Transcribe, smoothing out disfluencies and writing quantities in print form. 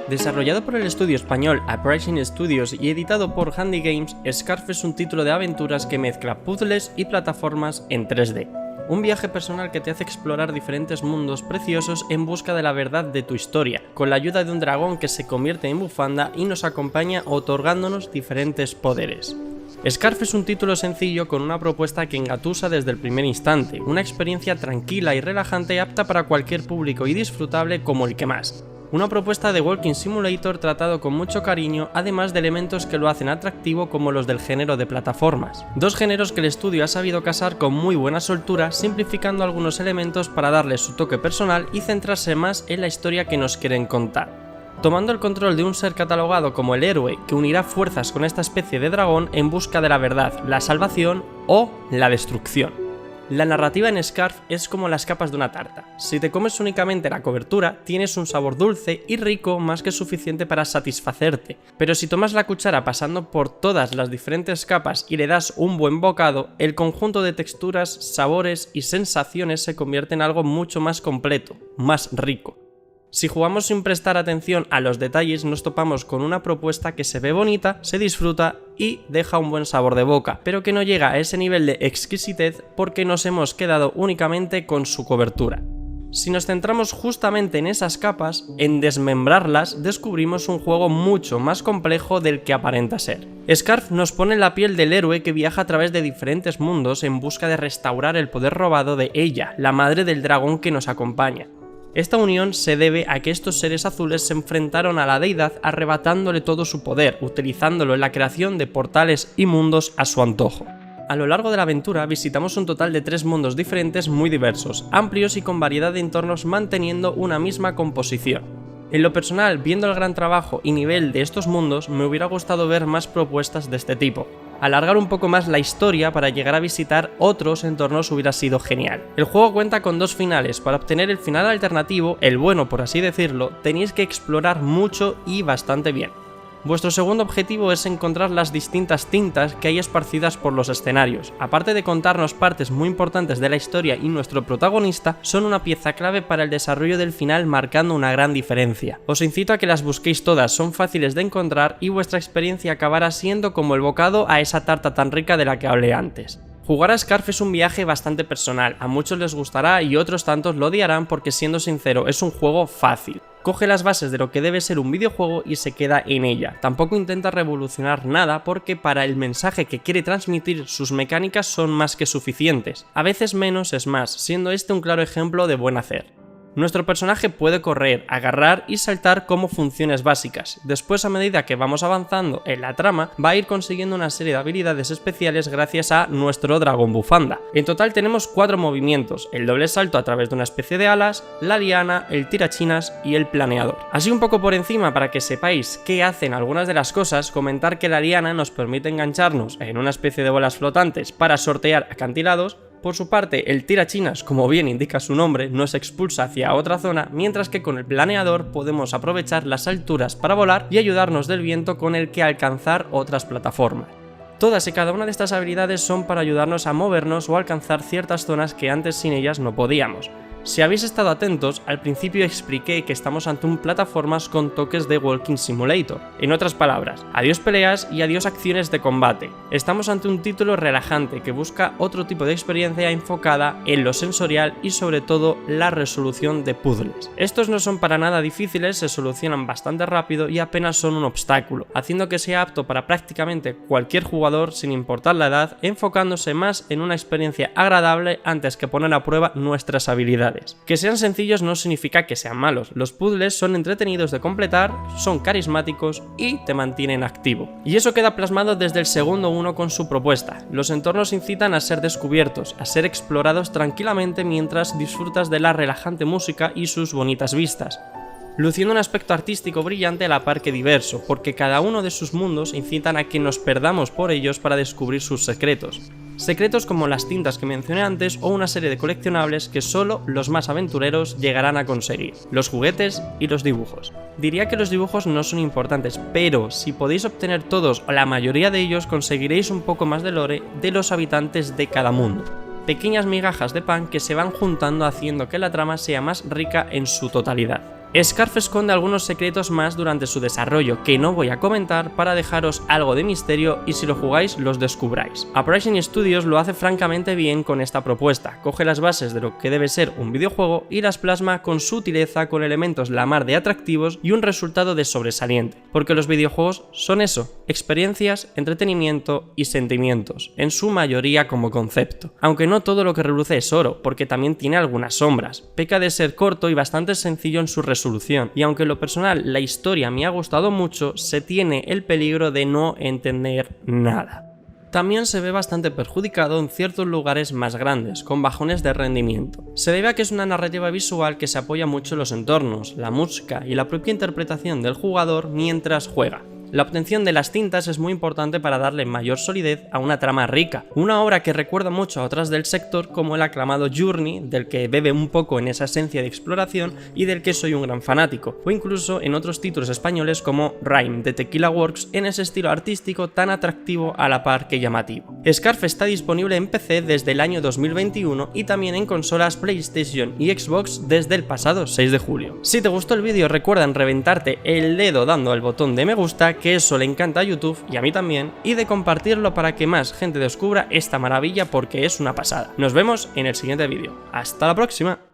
Desarrollado por el estudio español Uprising Studios y editado por Handy Games, Scarf es un título de aventuras que mezcla puzzles y plataformas en 3D. Un viaje personal que te hace explorar diferentes mundos preciosos en busca de la verdad de tu historia, con la ayuda de un dragón que se convierte en bufanda y nos acompaña otorgándonos diferentes poderes. Scarf es un título sencillo con una propuesta que engatusa desde el primer instante, una experiencia tranquila y relajante apta para cualquier público y disfrutable como el que más. Una propuesta de Walking Simulator tratado con mucho cariño, además de elementos que lo hacen atractivo como los del género de plataformas. Dos géneros que el estudio ha sabido casar con muy buena soltura, simplificando algunos elementos para darle su toque personal y centrarse más en la historia que nos quieren contar. Tomando el control de un ser catalogado como el héroe que unirá fuerzas con esta especie de dragón en busca de la verdad, la salvación o la destrucción. La narrativa en Scarf es como las capas de una tarta. Si te comes únicamente la cobertura, tienes un sabor dulce y rico más que suficiente para satisfacerte, pero si tomas la cuchara pasando por todas las diferentes capas y le das un buen bocado, el conjunto de texturas, sabores y sensaciones se convierte en algo mucho más completo, más rico. Si jugamos sin prestar atención a los detalles, nos topamos con una propuesta que se ve bonita, se disfruta y deja un buen sabor de boca, pero que no llega a ese nivel de exquisitez porque nos hemos quedado únicamente con su cobertura. Si nos centramos justamente en esas capas, en desmembrarlas, descubrimos un juego mucho más complejo del que aparenta ser. Scarf nos pone en la piel del héroe que viaja a través de diferentes mundos en busca de restaurar el poder robado de ella, la madre del dragón que nos acompaña. Esta unión se debe a que estos seres azules se enfrentaron a la deidad arrebatándole todo su poder, utilizándolo en la creación de portales y mundos a su antojo. A lo largo de la aventura visitamos un total de 3 mundos diferentes muy diversos, amplios y con variedad de entornos manteniendo una misma composición. En lo personal, viendo el gran trabajo y nivel de estos mundos, me hubiera gustado ver más propuestas de este tipo. Alargar un poco más la historia para llegar a visitar otros entornos hubiera sido genial. El juego cuenta con 2 finales. Para obtener el final alternativo, el bueno por así decirlo, tenéis que explorar mucho y bastante bien. Vuestro segundo objetivo es encontrar las distintas tintas que hay esparcidas por los escenarios. Aparte de contarnos partes muy importantes de la historia y nuestro protagonista, son una pieza clave para el desarrollo del final, marcando una gran diferencia. Os incito a que las busquéis todas, son fáciles de encontrar y vuestra experiencia acabará siendo como el bocado a esa tarta tan rica de la que hablé antes. Jugar a Scarf es un viaje bastante personal, a muchos les gustará y otros tantos lo odiarán porque, siendo sincero, es un juego fácil. Coge las bases de lo que debe ser un videojuego y se queda en ella. Tampoco intenta revolucionar nada porque para el mensaje que quiere transmitir sus mecánicas son más que suficientes. A veces menos es más, siendo este un claro ejemplo de buen hacer. Nuestro personaje puede correr, agarrar y saltar como funciones básicas. Después, a medida que vamos avanzando en la trama, va a ir consiguiendo una serie de habilidades especiales gracias a nuestro dragón bufanda. En total tenemos 4 movimientos: el doble salto a través de una especie de alas, la liana, el tirachinas y el planeador. Así un poco por encima para que sepáis qué hacen algunas de las cosas, comentar que la liana nos permite engancharnos en una especie de bolas flotantes para sortear acantilados. Por su parte, el tirachinas, como bien indica su nombre, nos expulsa hacia otra zona, mientras que con el planeador podemos aprovechar las alturas para volar y ayudarnos del viento con el que alcanzar otras plataformas. Todas y cada una de estas habilidades son para ayudarnos a movernos o alcanzar ciertas zonas que antes sin ellas no podíamos. Si habéis estado atentos, al principio expliqué que estamos ante un plataformas con toques de Walking Simulator. En otras palabras, adiós peleas y adiós acciones de combate. Estamos ante un título relajante que busca otro tipo de experiencia enfocada en lo sensorial y sobre todo la resolución de puzzles. Estos no son para nada difíciles, se solucionan bastante rápido y apenas son un obstáculo, haciendo que sea apto para prácticamente cualquier jugador sin importar la edad, enfocándose más en una experiencia agradable antes que poner a prueba nuestras habilidades. Que sean sencillos no significa que sean malos, los puzzles son entretenidos de completar, son carismáticos y te mantienen activo. Y eso queda plasmado desde el segundo uno con su propuesta. Los entornos incitan a ser descubiertos, a ser explorados tranquilamente mientras disfrutas de la relajante música y sus bonitas vistas, luciendo un aspecto artístico brillante a la par que diverso, porque cada uno de sus mundos incitan a que nos perdamos por ellos para descubrir sus secretos. Secretos como las tintas que mencioné antes o una serie de coleccionables que solo los más aventureros llegarán a conseguir, los juguetes y los dibujos. Diría que los dibujos no son importantes, pero si podéis obtener todos o la mayoría de ellos conseguiréis un poco más de lore de los habitantes de cada mundo. Pequeñas migajas de pan que se van juntando haciendo que la trama sea más rica en su totalidad. Scarf esconde algunos secretos más durante su desarrollo que no voy a comentar para dejaros algo de misterio y si lo jugáis los descubráis. Uprising Studios lo hace francamente bien con esta propuesta, coge las bases de lo que debe ser un videojuego y las plasma con sutileza con elementos la mar de atractivos y un resultado de sobresaliente, porque los videojuegos son eso, experiencias, entretenimiento y sentimientos, en su mayoría como concepto. Aunque no todo lo que reluce es oro, porque también tiene algunas sombras, peca de ser corto y bastante sencillo en su resolución, y aunque en lo personal la historia me ha gustado mucho, se tiene el peligro de no entender nada. También se ve bastante perjudicado en ciertos lugares más grandes, con bajones de rendimiento. Se debe a que es una narrativa visual que se apoya mucho en los entornos, la música y la propia interpretación del jugador mientras juega. La obtención de las tintas es muy importante para darle mayor solidez a una trama rica, una obra que recuerda mucho a otras del sector como el aclamado Journey, del que bebe un poco en esa esencia de exploración y del que soy un gran fanático, o incluso en otros títulos españoles como Rime de Tequila Works en ese estilo artístico tan atractivo a la par que llamativo. Scarf está disponible en PC desde el año 2021 y también en consolas PlayStation y Xbox desde el pasado 6 de julio. Si te gustó el vídeo recuerda en reventarte el dedo dando al botón de me gusta, que eso le encanta a YouTube y a mí también, y de compartirlo para que más gente descubra esta maravilla porque es una pasada. Nos vemos en el siguiente vídeo. ¡Hasta la próxima!